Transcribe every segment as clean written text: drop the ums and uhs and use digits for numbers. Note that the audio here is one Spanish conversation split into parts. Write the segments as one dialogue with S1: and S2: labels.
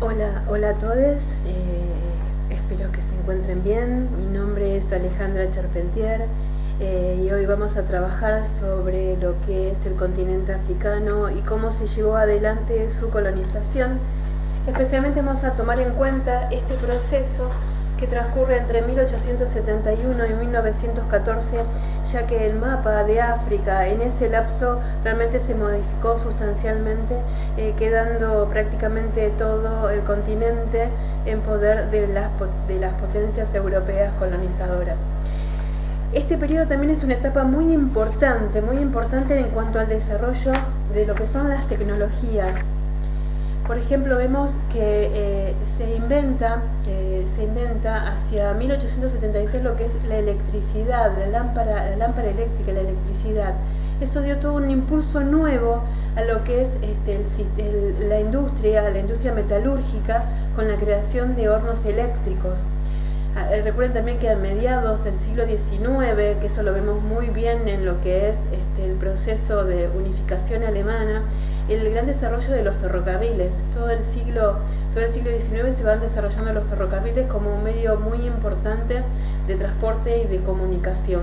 S1: Hola a todos, espero que se encuentren bien. Mi nombre es Alejandra Charpentier y hoy vamos a trabajar sobre lo que es el continente africano y cómo se llevó adelante su colonización. Especialmente vamos a tomar en cuenta este proceso que transcurre entre 1871 y 1914, ya que el mapa de África en ese lapso realmente se modificó sustancialmente, quedando prácticamente todo el continente en poder de las potencias europeas colonizadoras. Este periodo también es una etapa muy importante en cuanto al desarrollo de lo que son las tecnologías. Por ejemplo, vemos que se inventa hacia 1876 lo que es la electricidad, la lámpara eléctrica, la electricidad. Eso dio todo un impulso nuevo a lo que es la industria metalúrgica, con la creación de hornos eléctricos. Recuerden también que a mediados del siglo XIX, que eso lo vemos muy bien en lo que es el proceso de unificación alemana, el gran desarrollo de los ferrocarriles. Todo el siglo XIX se van desarrollando los ferrocarriles como un medio muy importante de transporte y de comunicación.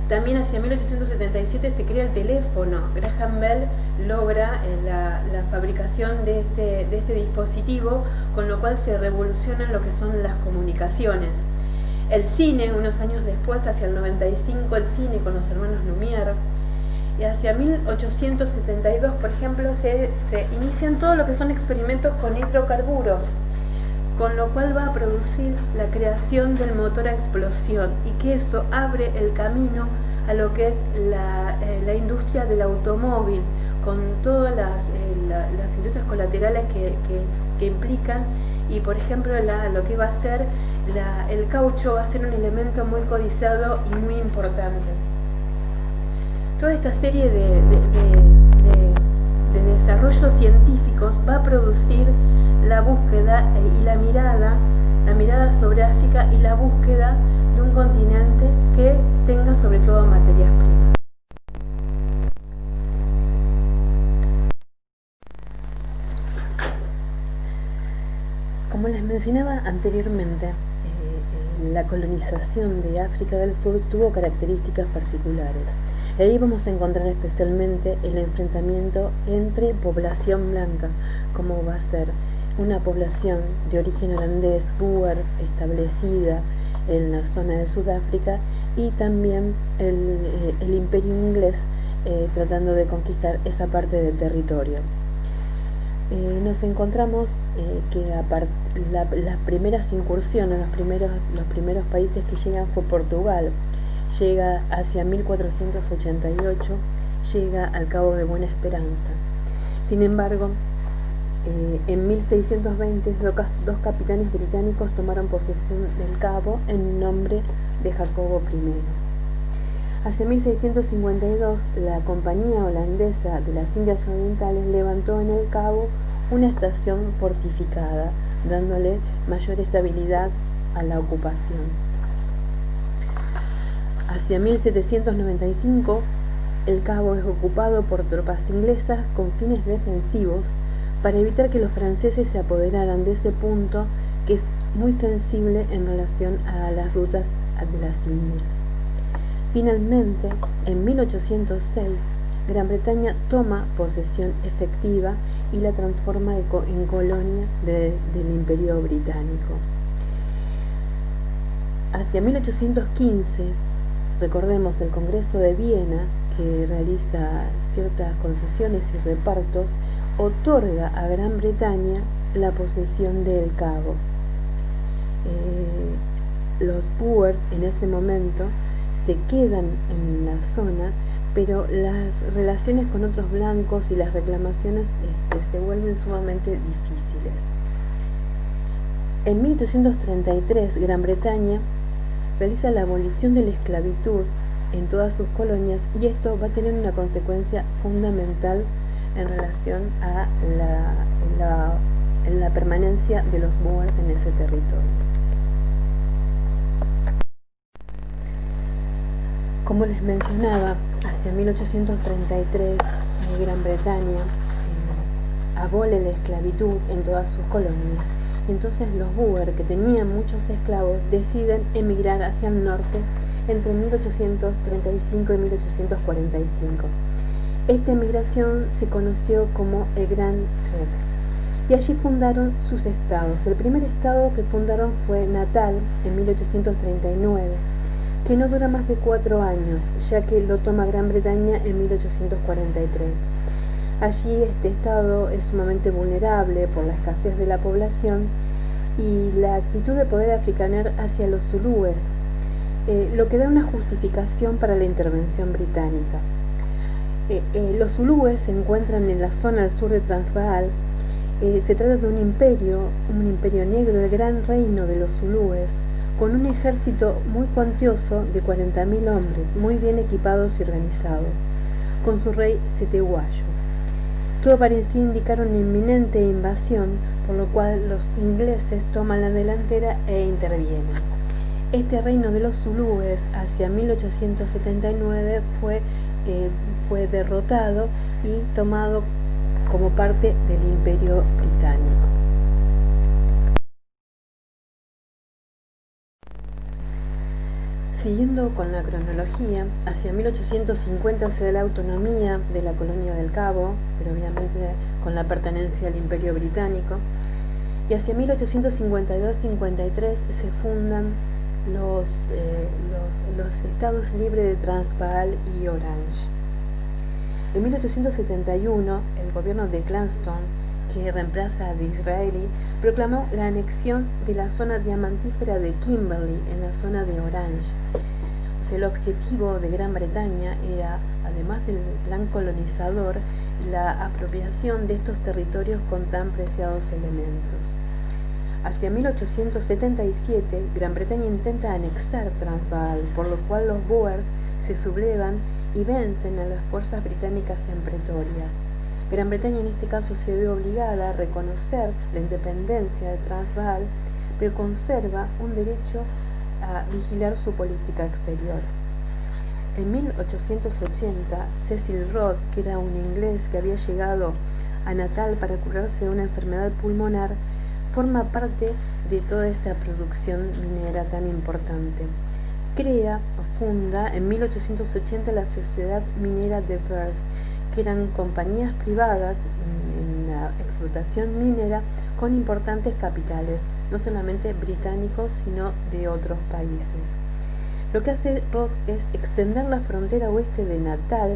S1: También hacia 1877 se crea el teléfono. Graham Bell logra la fabricación de este dispositivo, con lo cual se revolucionan lo que son las comunicaciones. El cine, unos años después, hacia el 95, el cine con los hermanos Lumière. Y hacia 1872, por ejemplo, se inician todo lo que son experimentos con hidrocarburos, con lo cual va a producir la creación del motor a explosión, y que eso abre el camino a lo que es la industria del automóvil, con todas las industrias colaterales que implican. Y por ejemplo lo que va a ser el caucho va a ser un elemento muy codiciado y muy importante. Toda esta serie de desarrollos científicos va a producir la búsqueda y la mirada sobre África, y la búsqueda de un continente que tenga sobre todo materias primas. Como les mencionaba anteriormente, la colonización de África del Sur tuvo características particulares. Ahí vamos a encontrar especialmente el enfrentamiento entre población blanca, como va a ser una población de origen holandés, Boer, establecida en la zona de Sudáfrica, y también el imperio inglés tratando de conquistar esa parte del territorio. Nos encontramos que las primeras incursiones, los primeros países que llegan fue Portugal. Llega hacia 1488, llega al Cabo de Buena Esperanza. Sin embargo, en 1620 dos capitanes británicos tomaron posesión del cabo en nombre de Jacobo I. Hacia 1652, la Compañía Holandesa de las Indias Orientales levantó en el cabo una estación fortificada, dándole mayor estabilidad a la ocupación. Hacia 1795, el cabo es ocupado por tropas inglesas con fines defensivos, para evitar que los franceses se apoderaran de ese punto, que es muy sensible en relación a las rutas de las Indias. Finalmente, en 1806, Gran Bretaña toma posesión efectiva y la transforma en colonia del Imperio Británico. Hacia 1815, recordemos el Congreso de Viena, que realiza ciertas concesiones y repartos, otorga a Gran Bretaña la posesión del Cabo. Los Boers en ese momento se quedan en la zona, pero las relaciones con otros blancos y las reclamaciones se vuelven sumamente difíciles. En 1833, Gran Bretaña realiza la abolición de la esclavitud en todas sus colonias, y esto va a tener una consecuencia fundamental en relación a la permanencia de los Boers en ese territorio. Como les mencionaba, hacia 1833 Gran Bretaña abole la esclavitud en todas sus colonias. Entonces los Boer, que tenían muchos esclavos, deciden emigrar hacia el norte entre 1835 y 1845. Esta emigración se conoció como el Grand Trek y allí fundaron sus estados. El primer estado que fundaron fue Natal en 1839, que no dura más de 4 años, ya que lo toma Gran Bretaña en 1843. Allí este estado es sumamente vulnerable por la escasez de la población y la actitud del poder africano hacia los zulúes, lo que da una justificación para la intervención británica. Los zulúes se encuentran en la zona al sur de Transvaal. Se trata de un imperio negro, el gran reino de los zulúes, con un ejército muy cuantioso de 40.000 hombres, muy bien equipados y organizados, con su rey Cetewayo. Todo parecía indicar una inminente invasión, por lo cual los ingleses toman la delantera e intervienen. Este reino de los zulúes hacia 1879 fue derrotado y tomado como parte del Imperio Británico. Siguiendo con la cronología, hacia 1850 se da la autonomía de la Colonia del Cabo, pero obviamente con la pertenencia al Imperio Británico, y hacia 1852-53 se fundan los estados libres de Transvaal y Orange. En 1871, el gobierno de Gladstone, que reemplaza a Disraeli, proclamó la anexión de la zona diamantífera de Kimberley en la zona de Orange. O sea, el objetivo de Gran Bretaña era, además del plan colonizador, la apropiación de estos territorios con tan preciados elementos. Hacia 1877, Gran Bretaña intenta anexar Transvaal, por lo cual los Boers se sublevan y vencen a las fuerzas británicas en Pretoria. Gran Bretaña en este caso se ve obligada a reconocer la independencia de Transvaal, pero conserva un derecho a vigilar su política exterior. En 1880, Cecil Rhodes, que era un inglés que había llegado a Natal para curarse de una enfermedad pulmonar, forma parte de toda esta producción minera tan importante. Funda en 1880 la Sociedad Minera de Perth, que eran compañías privadas en la explotación minera con importantes capitales, no solamente británicos, sino de otros países. Lo que hace Rhodes es extender la frontera oeste de Natal,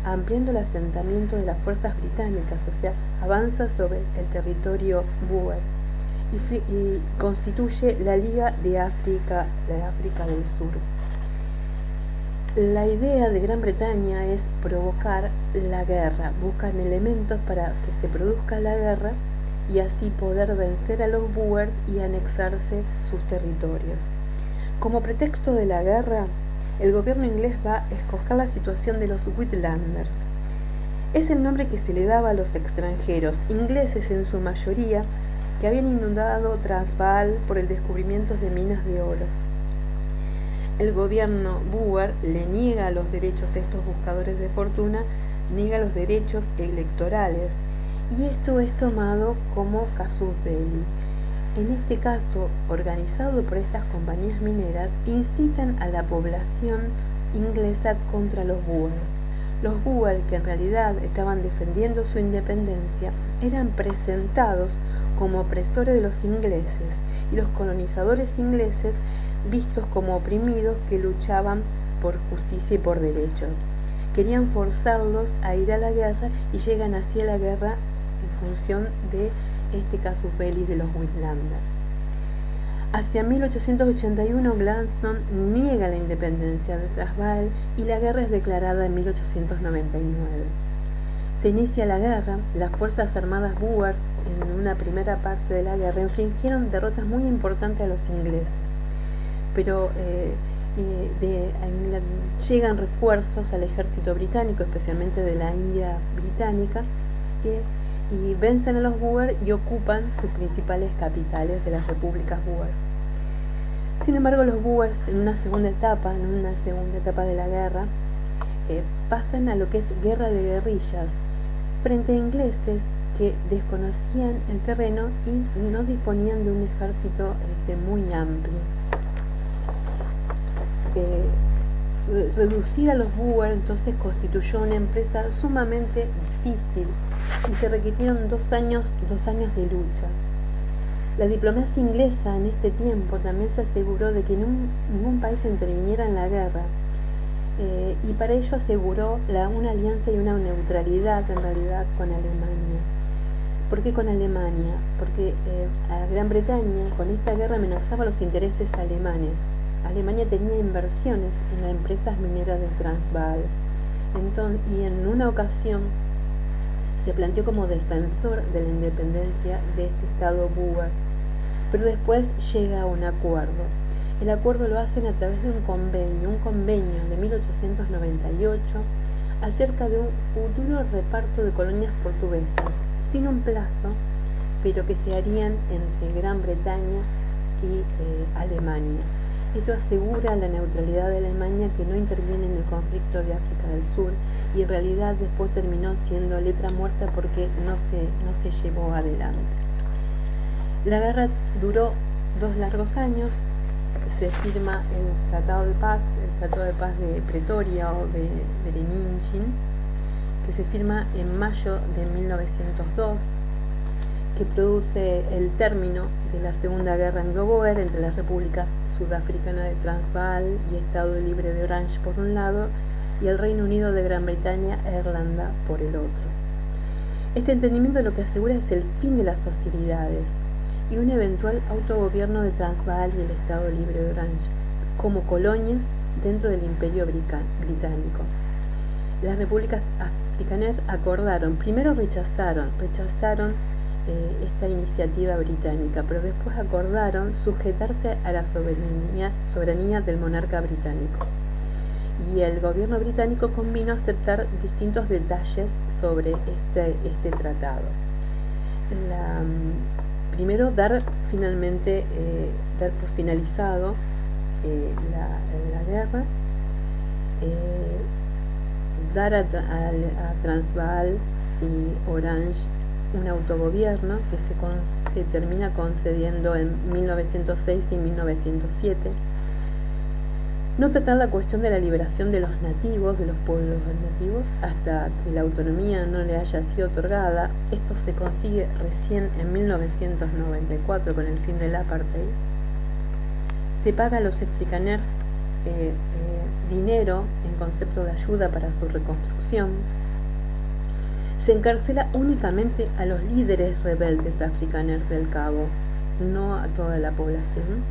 S1: ampliando el asentamiento de las fuerzas británicas, o sea, avanza sobre el territorio Boer y constituye la Liga de África del Sur. La idea de Gran Bretaña es provocar la guerra, buscan elementos para que se produzca la guerra y así poder vencer a los Boers y anexarse sus territorios. Como pretexto de la guerra, el gobierno inglés va a escoger la situación de los Uitlanders. Es el nombre que se le daba a los extranjeros, ingleses en su mayoría, que habían inundado Transvaal por el descubrimiento de minas de oro. El gobierno Boer le niega los derechos a estos buscadores de fortuna, niega los derechos electorales, y esto es tomado como casus belli. En este caso, organizado por estas compañías mineras, incitan a la población inglesa contra los Boers. Los Boer, que en realidad estaban defendiendo su independencia, eran presentados como opresores de los ingleses y los colonizadores ingleses vistos como oprimidos que luchaban por justicia y por derechos. Querían forzarlos a ir a la guerra y llegan así a la guerra en función de este casus belli de los Uitlanders. Hacia 1881 Gladstone niega la independencia de Transvaal y la guerra es declarada en 1899. Se inicia la guerra, las fuerzas armadas Boers en una primera parte de la guerra infligieron derrotas muy importantes a los ingleses, pero llegan refuerzos al ejército británico, especialmente de la India británica, y vencen a los Boer y ocupan sus principales capitales de las repúblicas Boer. Sin embargo, los Boers en una segunda etapa de la guerra, pasan a lo que es guerra de guerrillas frente a ingleses que desconocían el terreno y no disponían de un ejército muy amplio. Reducir a los Boer entonces constituyó una empresa sumamente difícil y se requirieron 2 años de lucha. La diplomacia inglesa en este tiempo también se aseguró de que ningún país interviniera en la guerra, y para ello aseguró una alianza y una neutralidad en realidad con Alemania. ¿Por qué con Alemania? Porque a Gran Bretaña con esta guerra amenazaba los intereses alemanes. Alemania tenía inversiones en las empresas mineras del Transvaal, y en una ocasión se planteó como defensor de la independencia de este estado Boer, pero después llega a un acuerdo. El acuerdo lo hacen a través de un convenio de 1898 acerca de un futuro reparto de colonias portuguesas, sin un plazo, pero que se harían entre Gran Bretaña y Alemania. Esto asegura la neutralidad de Alemania, que no interviene en el conflicto de África del Sur, y en realidad después terminó siendo letra muerta porque no se llevó adelante. La guerra duró 2 largos años. Se firma el Tratado de Paz de Pretoria o de Leninjin, que se firma en mayo de 1902, que produce el término de la Segunda Guerra Anglo-Boer entre las repúblicas sudafricanas de Transvaal y Estado Libre de Orange por un lado, y el Reino Unido de Gran Bretaña e Irlanda por el otro. Este entendimiento lo que asegura es el fin de las hostilidades y un eventual autogobierno de Transvaal y el Estado Libre de Orange como colonias dentro del Imperio Británico. Las repúblicas africanas rechazaron esta iniciativa británica, pero después acordaron sujetarse a la soberanía del monarca británico. Y el gobierno británico convino a aceptar distintos detalles sobre este tratado. Primero, dar por finalizado la guerra, dar a Transvaal y Orange un autogobierno que termina concediendo en 1906 y 1907. No tratar la cuestión de la liberación de los nativos, de los pueblos nativos, hasta que la autonomía no le haya sido otorgada. Esto se consigue recién en 1994 con el fin del apartheid. Se paga a los afrikaners dinero en concepto de ayuda para su reconstrucción. Se encarcela únicamente a los líderes rebeldes afrikaners del Cabo, no a toda la población.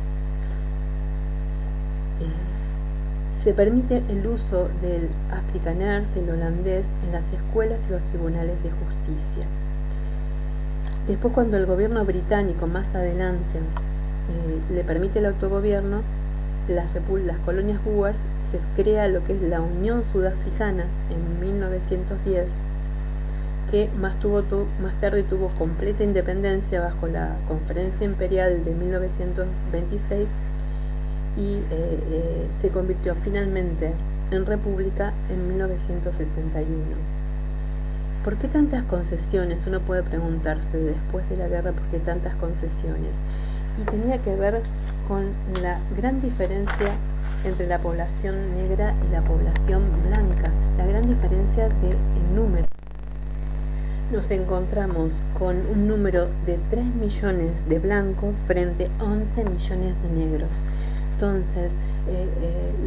S1: Se permite el uso del afrikaner, el holandés, en las escuelas y los tribunales de justicia. Después, cuando el gobierno británico más adelante le permite el autogobierno, las colonias Boer, se crea lo que es la Unión Sudafricana en 1910, que más tarde tuvo completa independencia bajo la Conferencia Imperial de 1926 y se convirtió finalmente en república en 1961. ¿Por qué tantas concesiones? Uno puede preguntarse después de la guerra, ¿por qué tantas concesiones? Y tenía que ver con la gran diferencia entre la población negra y la población blanca, la gran diferencia de número. Nos encontramos con un número de 3 millones de blancos frente a 11 millones de negros. Entonces,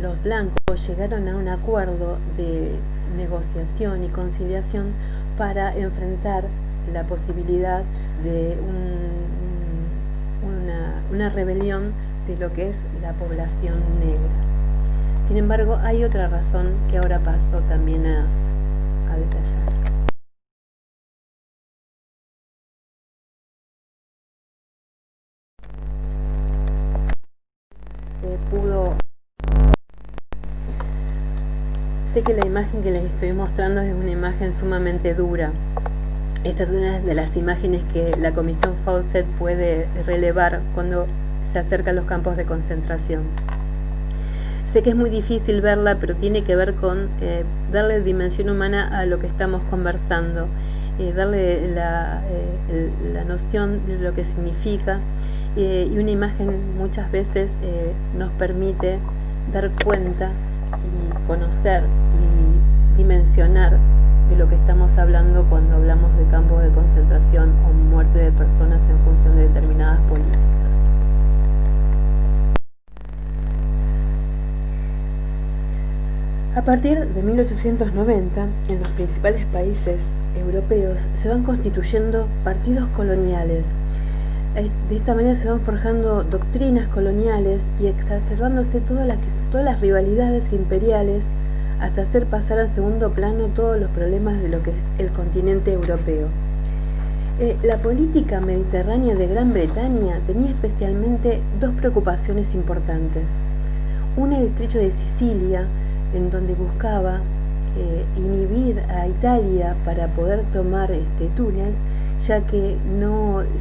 S1: los blancos llegaron a un acuerdo de negociación y conciliación para enfrentar la posibilidad de una rebelión de lo que es la población negra. Sin embargo, hay otra razón que ahora paso también a detallar. Sé que la imagen que les estoy mostrando es una imagen sumamente dura. Esta es una de las imágenes que la Comisión Fawcett puede relevar cuando se acerca a los campos de concentración. Sé que es muy difícil verla, pero tiene que ver con darle dimensión humana a lo que estamos conversando. darle la noción de lo que significa, y una imagen muchas veces nos permite dar cuenta y conocer y dimensionar de lo que estamos hablando cuando hablamos de campos de concentración o muerte de personas en función de determinadas políticas. A partir de 1890, en los principales países europeos se van constituyendo partidos coloniales. De esta manera se van forjando doctrinas coloniales y exacerbándose todas las rivalidades imperiales, hasta hacer pasar al segundo plano todos los problemas de lo que es el continente europeo. La política mediterránea de Gran Bretaña tenía especialmente dos preocupaciones importantes. Una, el estrecho de Sicilia, en donde buscaba inhibir a Italia para poder tomar Túnez, ya que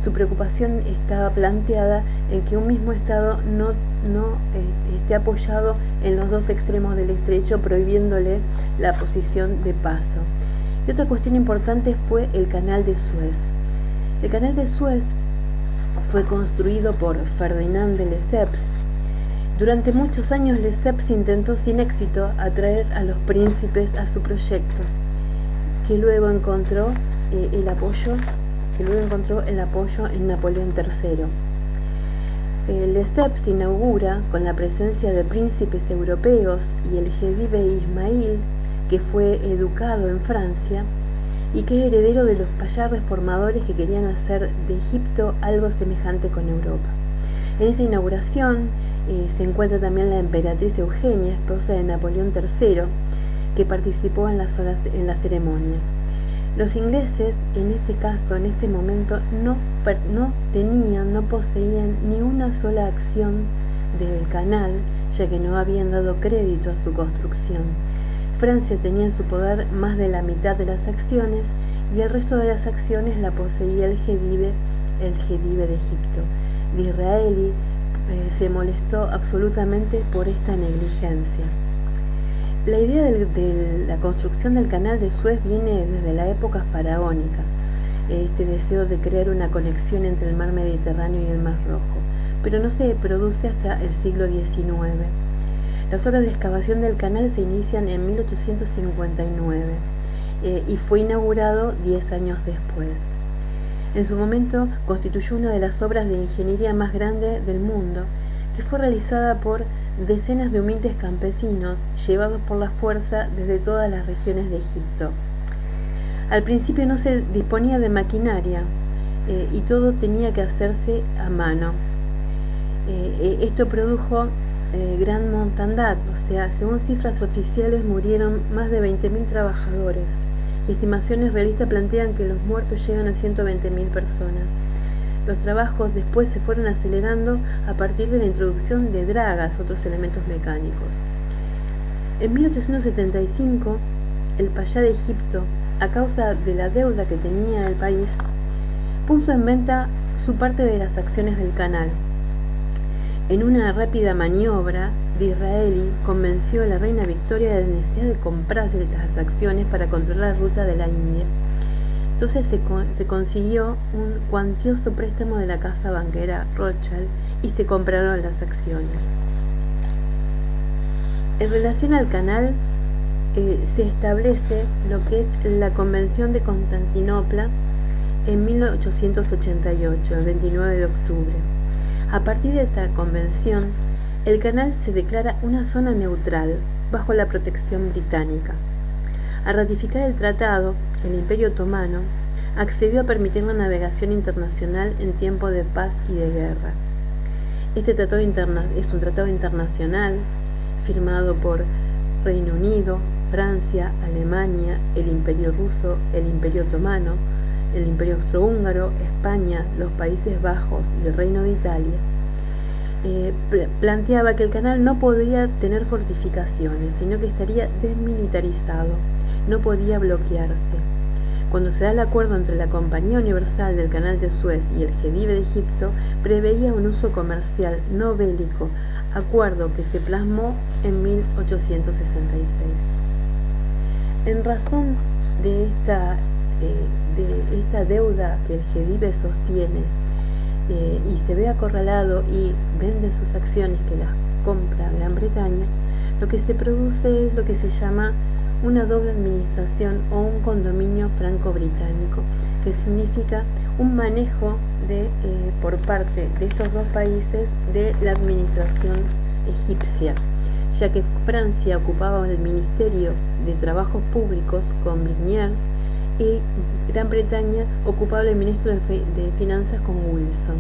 S1: su preocupación estaba planteada en que un mismo Estado no esté apoyado en los dos extremos del estrecho, prohibiéndole la posición de paso. Y otra cuestión importante fue el Canal de Suez. El Canal de Suez fue construido por Ferdinand de Lesseps. Durante muchos años Lesseps intentó sin éxito atraer a los príncipes a su proyecto, que luego encontró el apoyo en Napoleón III. Lesseps inaugura, con la presencia de príncipes europeos y el jedive Ismail, que fue educado en Francia y que es heredero de los payá reformadores que querían hacer de Egipto algo semejante con Europa. En esa inauguración se encuentra también la emperatriz Eugenia, esposa de Napoleón III, que participó en la ceremonia. Los ingleses, en este momento, no poseían ni una sola acción del canal, ya que no habían dado crédito a su construcción. Francia tenía en su poder más de la mitad de las acciones y el resto de las acciones la poseía el jedive de Egipto. Disraeli se molestó absolutamente por esta negligencia. La idea de la construcción del Canal de Suez viene desde la época faraónica, este deseo de crear una conexión entre el mar Mediterráneo y el mar Rojo, pero no se produce hasta el siglo XIX. Las obras de excavación del canal se inician en 1859 y fue inaugurado 10 años después. En su momento constituyó una de las obras de ingeniería más grandes del mundo, que fue realizada por decenas de humildes campesinos llevados por la fuerza desde todas las regiones de Egipto. Al principio no se disponía de maquinaria y todo tenía que hacerse a mano. Esto produjo gran mortandad, o sea, según cifras oficiales murieron más de 20.000 trabajadores y estimaciones realistas plantean que los muertos llegan a 120.000 personas. Los trabajos después se fueron acelerando a partir de la introducción de dragas, otros elementos mecánicos. En 1875, el payá de Egipto, a causa de la deuda que tenía el país, puso en venta su parte de las acciones del canal. En una rápida maniobra, Disraeli convenció a la reina Victoria de la necesidad de comprarse estas acciones para controlar la ruta de la India. Entonces se consiguió un cuantioso préstamo de la casa banquera Rothschild y se compraron las acciones. En relación al canal, se establece lo que es la Convención de Constantinopla en 1888, el 29 de octubre. A partir de esta convención, el canal se declara una zona neutral bajo la protección británica. Al ratificar el tratado, el Imperio Otomano accedió a permitir la navegación internacional en tiempo de paz y de guerra. Este tratado es un tratado internacional firmado por Reino Unido, Francia, Alemania, el Imperio Ruso, el Imperio Otomano, el Imperio Austrohúngaro, España, los Países Bajos y el Reino de Italia. Planteaba que el canal no podía tener fortificaciones, sino que estaría desmilitarizado, no podía bloquearse. Cuando se da el acuerdo entre la Compañía Universal del Canal de Suez y el jedive de Egipto, preveía un uso comercial no bélico, acuerdo que se plasmó en 1866. En razón de esta de esta deuda que el GEDIBE sostiene y se ve acorralado y vende sus acciones que las compra Gran Bretaña, lo que se produce es lo que se llama una doble administración o un condominio franco-británico, que significa un manejo por parte de estos dos países de la administración egipcia, ya que Francia ocupaba el Ministerio de Trabajos Públicos con Villiers y Gran Bretaña ocupaba el Ministro de Finanzas con Wilson.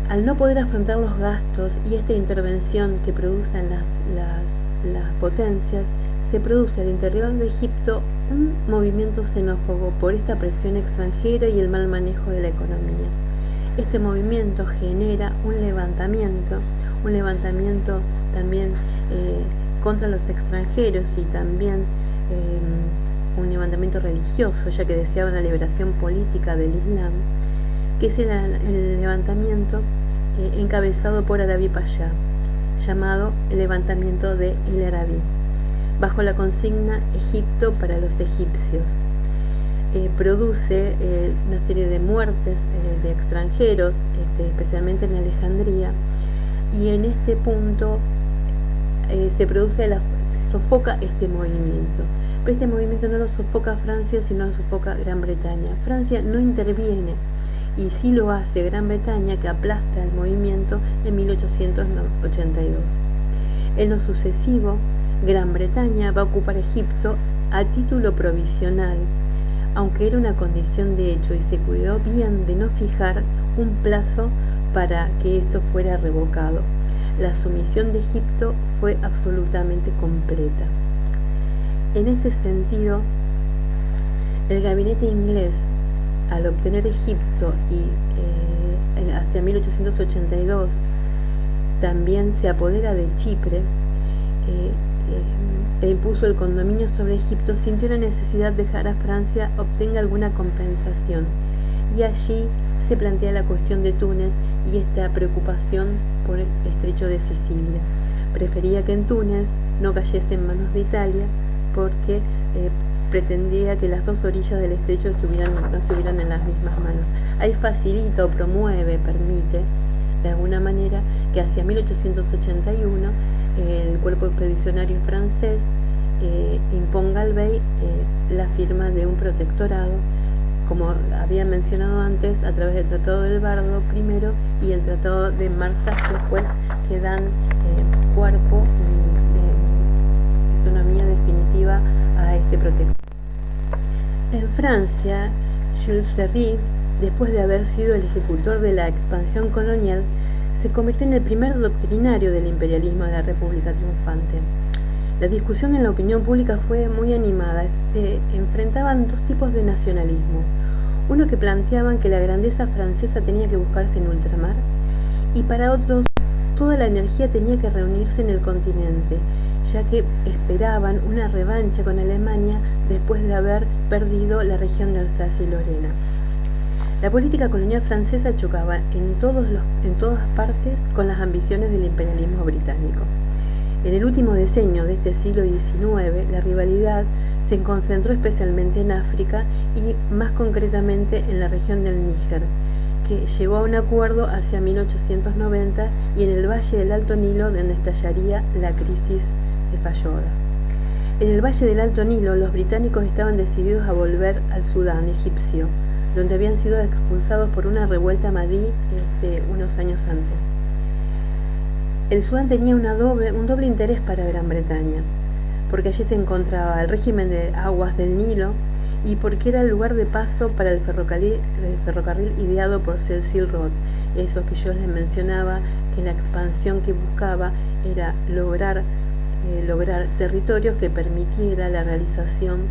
S1: Al no poder afrontar los gastos y esta intervención que producen las potencias, se produce al interior de Egipto un movimiento xenófobo por esta presión extranjera y el mal manejo de la economía. Este movimiento genera un levantamiento también contra los extranjeros y también un levantamiento religioso, ya que deseaban la liberación política del Islam, que es el levantamiento encabezado por Arabi Pasha, llamado el levantamiento de El Arabí, bajo la consigna Egipto para los egipcios. Produce una serie de muertes de extranjeros, especialmente en Alejandría, y en este punto se sofoca este movimiento. Pero este movimiento no lo sofoca Francia, sino lo sofoca Gran Bretaña. Francia no interviene, y sí lo hace Gran Bretaña, que aplasta el movimiento en 1882. En lo sucesivo, Gran Bretaña va a ocupar Egipto a título provisional, aunque era una condición de hecho, y se cuidó bien de no fijar un plazo para que esto fuera revocado. La sumisión de Egipto fue absolutamente completa. En este sentido, el gabinete inglés, al obtener Egipto y hacia 1882 también se apodera de Chipre e impuso el condominio sobre Egipto, sintió la necesidad de dejar a Francia obtenga alguna compensación, y allí se plantea la cuestión de Túnez y esta preocupación por el estrecho de Sicilia. Prefería que en Túnez no cayese en manos de Italia, porque pretendía que las dos orillas del estrecho no estuvieran en las mismas manos. Ahí facilita o promueve, permite de alguna manera que hacia 1881 el cuerpo expedicionario francés imponga al bey la firma de un protectorado, como había mencionado antes, a través del Tratado del Bardo primero y el Tratado de Marsas después, que dan cuerpo y fisonomía definitiva a este protectorado. En Francia, Jules Ferry, después de haber sido el ejecutor de la expansión colonial, se convirtió en el primer doctrinario del imperialismo de la República triunfante. La discusión en la opinión pública fue muy animada. Se enfrentaban dos tipos de nacionalismo. Uno que planteaban que la grandeza francesa tenía que buscarse en ultramar, y para otros toda la energía tenía que reunirse en el continente, ya que esperaban una revancha con Alemania después de haber perdido la región de Alsacia y Lorena. La política colonial francesa chocaba en todas partes con las ambiciones del imperialismo británico. En el último decenio de este siglo XIX, la rivalidad se concentró especialmente en África y más concretamente en la región del Níger, que llegó a un acuerdo hacia 1890, y en el valle del Alto Nilo, donde estallaría la crisis de Fayoda. En el valle del Alto Nilo, los británicos estaban decididos a volver al Sudán egipcio, donde habían sido expulsados por una revuelta madí unos años antes. El Sudán tenía un doble interés para Gran Bretaña, porque allí se encontraba el régimen de aguas del Nilo y porque era el lugar de paso para el ferrocarril ideado por Cecil Rhodes, eso que yo les mencionaba, que la expansión que buscaba era lograr territorios que permitiera la realización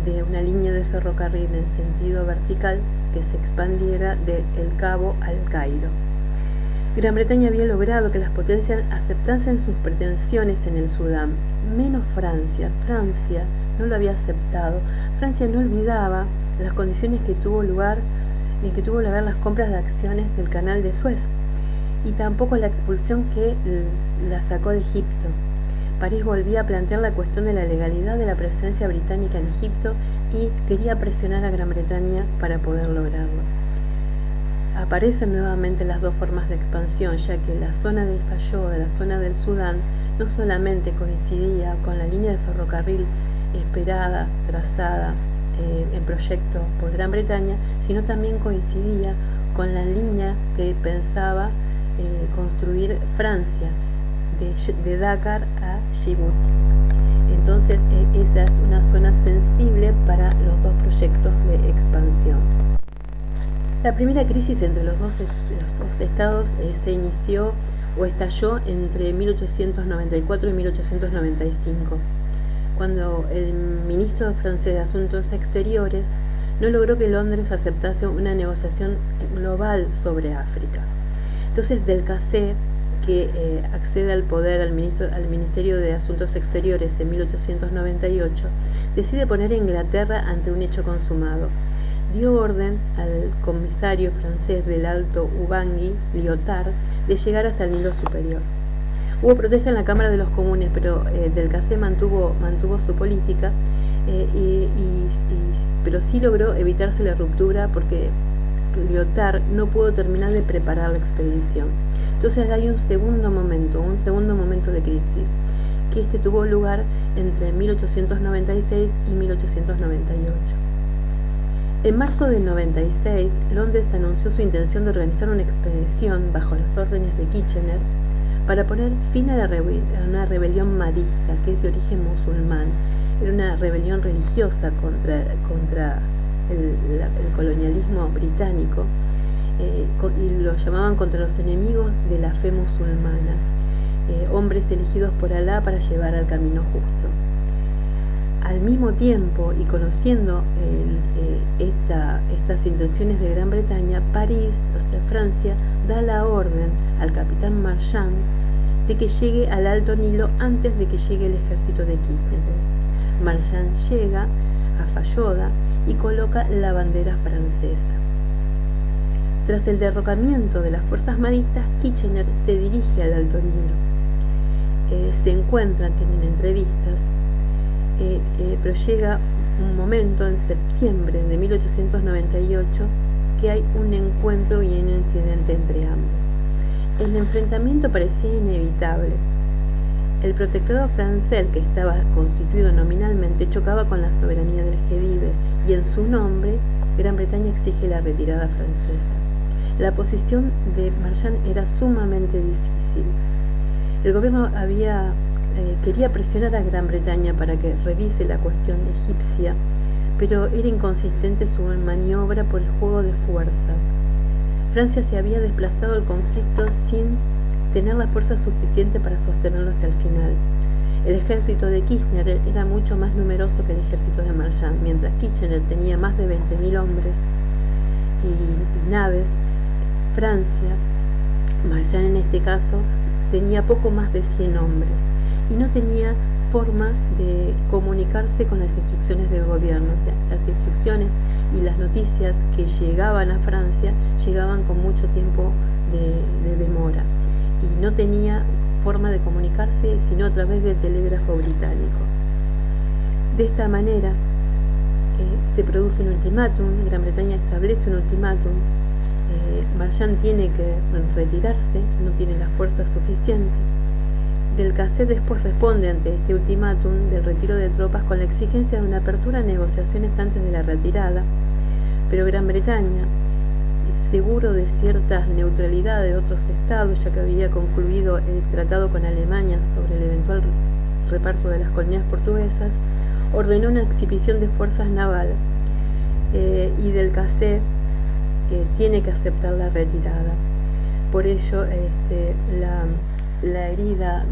S1: de una línea de ferrocarril en sentido vertical que se expandiera de El Cabo al Cairo. Gran Bretaña había logrado que las potencias aceptasen sus pretensiones en el Sudán, menos Francia. Francia no lo había aceptado. Francia no olvidaba las condiciones en que tuvo lugar las compras de acciones del Canal de Suez, y tampoco la expulsión que la sacó de Egipto. París volvía a plantear la cuestión de la legalidad de la presencia británica en Egipto y quería presionar a Gran Bretaña para poder lograrlo. Aparecen nuevamente las dos formas de expansión, ya que la zona del Fayum, la zona del Sudán, no solamente coincidía con la línea de ferrocarril esperada, trazada en proyecto por Gran Bretaña, sino también coincidía con la línea que pensaba construir Francia, de Dakar a Djibouti. Entonces esa es una zona sensible para los dos proyectos de expansión. La primera crisis entre los dos estados se inició o estalló entre 1894 y 1895, cuando el ministro francés de Asuntos Exteriores no logró que Londres aceptase una negociación global sobre África. Entonces Delcassé, que accede al poder al Ministerio de Asuntos Exteriores en 1898, decide poner a Inglaterra ante un hecho consumado. Dio orden al comisario francés del Alto Ubangui, Lyotard, de llegar hasta el Nilo Superior. Hubo protesta en la Cámara de los Comunes, pero Delcassé mantuvo su política, pero sí logró evitarse la ruptura porque Lyotard no pudo terminar de preparar la expedición. Entonces hay un segundo momento de crisis, que tuvo lugar entre 1896 y 1898. En marzo del 96, Londres anunció su intención de organizar una expedición bajo las órdenes de Kitchener para poner fin a una rebelión mahdista que es de origen musulmán. Era una rebelión religiosa contra el colonialismo británico, y lo llamaban contra los enemigos de la fe musulmana, hombres elegidos por Alá para llevar al camino justo. Al mismo tiempo, y conociendo estas intenciones de Gran Bretaña, París, o sea Francia, da la orden al capitán Marchand de que llegue al Alto Nilo antes de que llegue el ejército de Kitchener. Marchand llega a Fayoda y coloca la bandera francesa. Tras el derrocamiento de las fuerzas mahdistas, Kitchener se dirige al Alto Nilo. Se encuentran, tienen entrevistas, pero llega un momento en septiembre de 1898 que hay un encuentro y un incidente entre ambos. El enfrentamiento parecía inevitable. El protectorado francés, que estaba constituido nominalmente, chocaba con la soberanía del Khedive, y en su nombre Gran Bretaña exige la retirada francesa. La posición de Marchand era sumamente difícil. El gobierno quería presionar a Gran Bretaña para que revise la cuestión egipcia, pero era inconsistente su maniobra por el juego de fuerzas. Francia se había desplazado al conflicto sin tener la fuerza suficiente para sostenerlo hasta el final. El ejército de Kitchener era mucho más numeroso que el ejército de Marchand. Mientras Kitchener tenía más de 20.000 hombres y naves, Francia, Marchand en este caso, tenía poco más de 100 hombres y no tenía forma de comunicarse con las instrucciones del gobierno. O sea, las instrucciones y las noticias que llegaban a Francia llegaban con mucho tiempo de demora, y no tenía forma de comunicarse sino a través del telégrafo británico. De esta manera se produce un ultimátum. Gran Bretaña establece un ultimátum. Marchand tiene que retirarse, no tiene la fuerza suficiente. Delcassé después responde ante este ultimátum del retiro de tropas con la exigencia de una apertura a negociaciones antes de la retirada, pero Gran Bretaña, seguro de cierta neutralidad de otros estados, ya que había concluido el tratado con Alemania sobre el eventual reparto de las colonias portuguesas, ordenó una exhibición de fuerzas naval, y Delcassé tiene que aceptar la retirada. Por ello la herida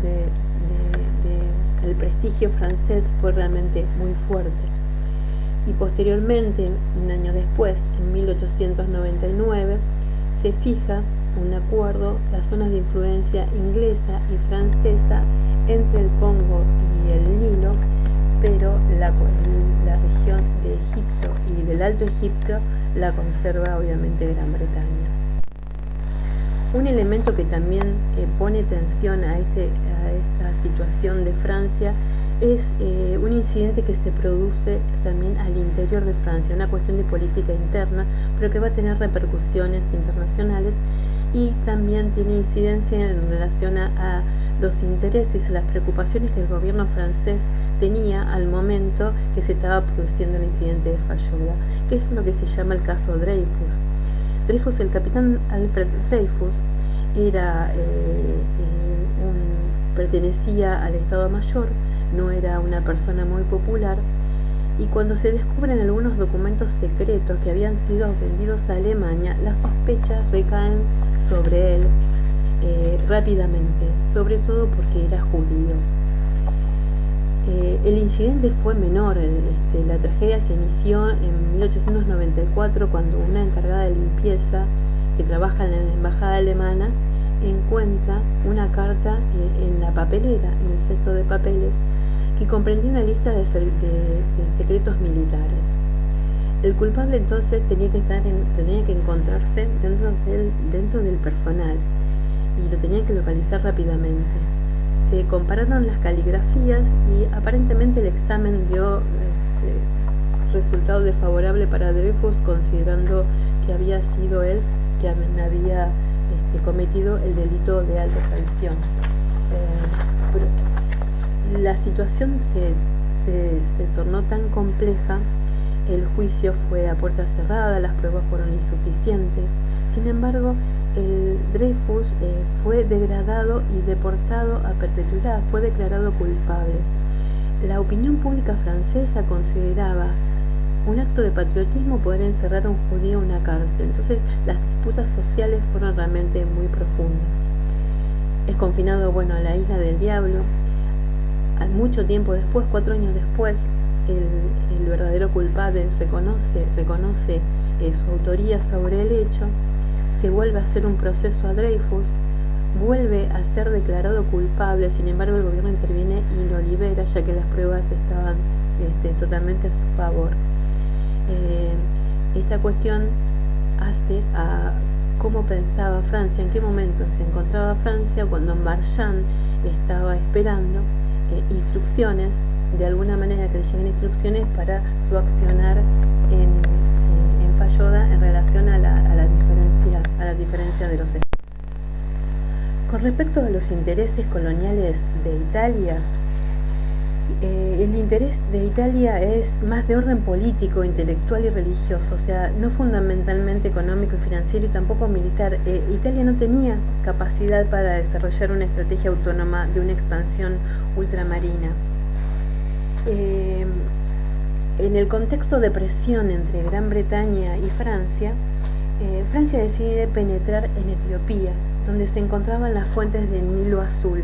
S1: del prestigio francés fue realmente muy fuerte. Y posteriormente, un año después, en 1899, se fija un acuerdo, las zonas de influencia inglesa y francesa entre el Congo y el Nilo, pero la región de Egipto y del Alto Egipto la conserva obviamente Gran Bretaña. Un elemento que también pone tensión a estas situación de Francia es un incidente que se produce también al interior de Francia, una cuestión de política interna, pero que va a tener repercusiones internacionales y también tiene incidencia en relación a los intereses, a las preocupaciones que el gobierno francés tenía al momento que se estaba produciendo el incidente de Fallujah, que es lo que se llama el caso Dreyfus. Dreyfus, el capitán Alfred Dreyfus, pertenecía al Estado Mayor, no era una persona muy popular, y cuando se descubren algunos documentos secretos que habían sido vendidos a Alemania, las sospechas recaen sobre él rápidamente, sobre todo porque era judío. El incidente fue menor, la tragedia se inició en 1894 cuando una encargada de limpieza que trabaja en la embajada alemana encuentra una carta en la papelera, en el cesto de papeles, que comprendía una lista de secretos militares. El culpable entonces tenía que encontrarse dentro del personal y lo tenían que localizar rápidamente. Se compararon las caligrafías y aparentemente el examen dio resultado desfavorable para Dreyfus, considerando que había sido él quien había cometido el delito de alta traición. La situación se tornó tan compleja, el juicio fue a puerta cerrada, las pruebas fueron insuficientes. Sin embargo, el Dreyfus fue degradado y deportado a perpetuidad, fue declarado culpable. La opinión pública francesa consideraba un acto de patriotismo poder encerrar a un judío en una cárcel. Entonces las disputas sociales fueron realmente muy profundas. Es confinado a la isla del Diablo. Mucho tiempo después, 4 años después, el verdadero culpable reconoce su autoría sobre el hecho. Se vuelve a hacer un proceso a Dreyfus, vuelve a ser declarado culpable. Sin embargo, el gobierno interviene y lo libera, ya que las pruebas estaban totalmente a su favor. Esta cuestión hace a cómo pensaba Francia, en qué momento se encontraba Francia cuando Marchand estaba esperando instrucciones, de alguna manera que le lleguen instrucciones para su accionar en Fallujah en relación a la diferencia de los estados. Con respecto a los intereses coloniales de Italia, el interés de Italia es más de orden político, intelectual y religioso, o sea, no fundamentalmente económico y financiero y tampoco militar. Italia no tenía capacidad para desarrollar una estrategia autónoma de una expansión ultramarina. En el contexto de presión entre Gran Bretaña y Francia, Francia decide penetrar en Etiopía, donde se encontraban las fuentes del Nilo Azul.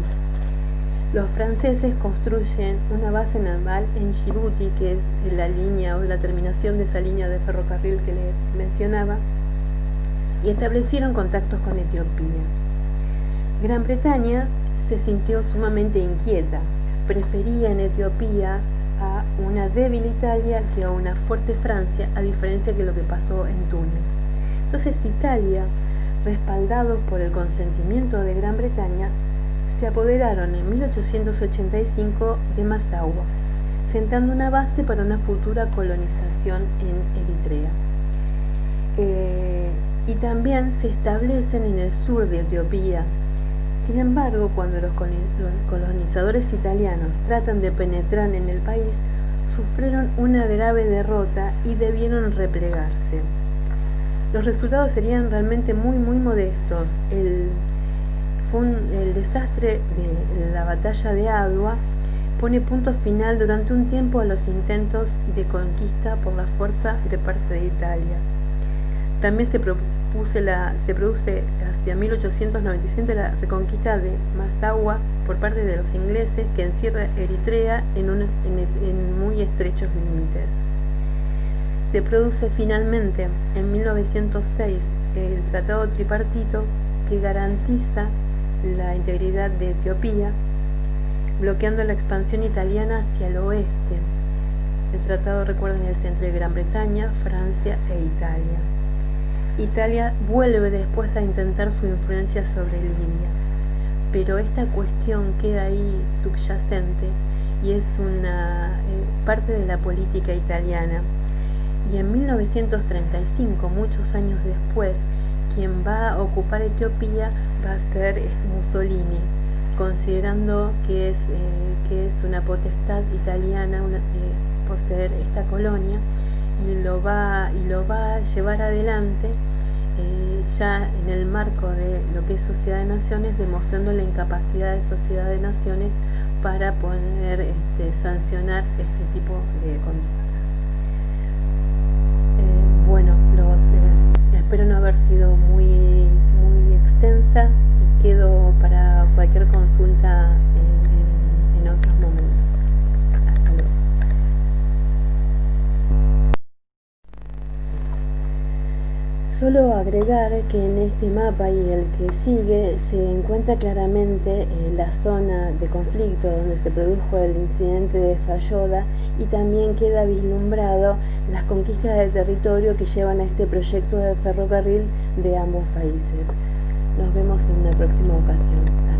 S1: Los franceses construyen una base naval en Djibouti, que es la línea o la terminación de esa línea de ferrocarril que le mencionaba, y establecieron contactos con Etiopía. Gran Bretaña se sintió sumamente inquieta, prefería en Etiopía a una débil Italia que a una fuerte Francia, a diferencia de lo que pasó en Túnez. Entonces Italia, respaldados por el consentimiento de Gran Bretaña, se apoderaron en 1885 de Massawa, sentando una base para una futura colonización en Eritrea. Y también se establecen en el sur de Etiopía. Sin embargo, cuando los colonizadores italianos tratan de penetrar en el país, sufrieron una grave derrota y debieron replegarse. Los resultados serían realmente muy modestos. El desastre de la batalla de Adwa pone punto final durante un tiempo a los intentos de conquista por la fuerza de parte de Italia. También se produce hacia 1897 la reconquista de Massawa por parte de los ingleses, que encierra Eritrea en muy estrechos límites. Se produce finalmente en 1906 el Tratado Tripartito, que garantiza la integridad de Etiopía, bloqueando la expansión italiana hacia el oeste. El tratado, recuerden, es entre Gran Bretaña, Francia e Italia. Italia vuelve después a intentar su influencia sobre Libia. pero esta cuestión queda ahí subyacente y es una parte de la política italiana. Y en 1935, muchos años después, quien va a ocupar Etiopía va a ser Mussolini, considerando que es una potestad italiana poseer esta colonia, y lo va a llevar adelante ya en el marco de lo que es Sociedad de Naciones, demostrando la incapacidad de Sociedad de Naciones para poder sancionar este tipo de conductas. Bueno, espero no haber sido muy extensa y quedo para cualquier consulta en otros momentos. Hasta luego. Solo agregar que en este mapa y el que sigue se encuentra claramente la zona de conflicto donde se produjo el incidente de Fayoda, y también queda vislumbrado las conquistas de territorio que llevan a este proyecto de ferrocarril de ambos países. Nos vemos en una próxima ocasión.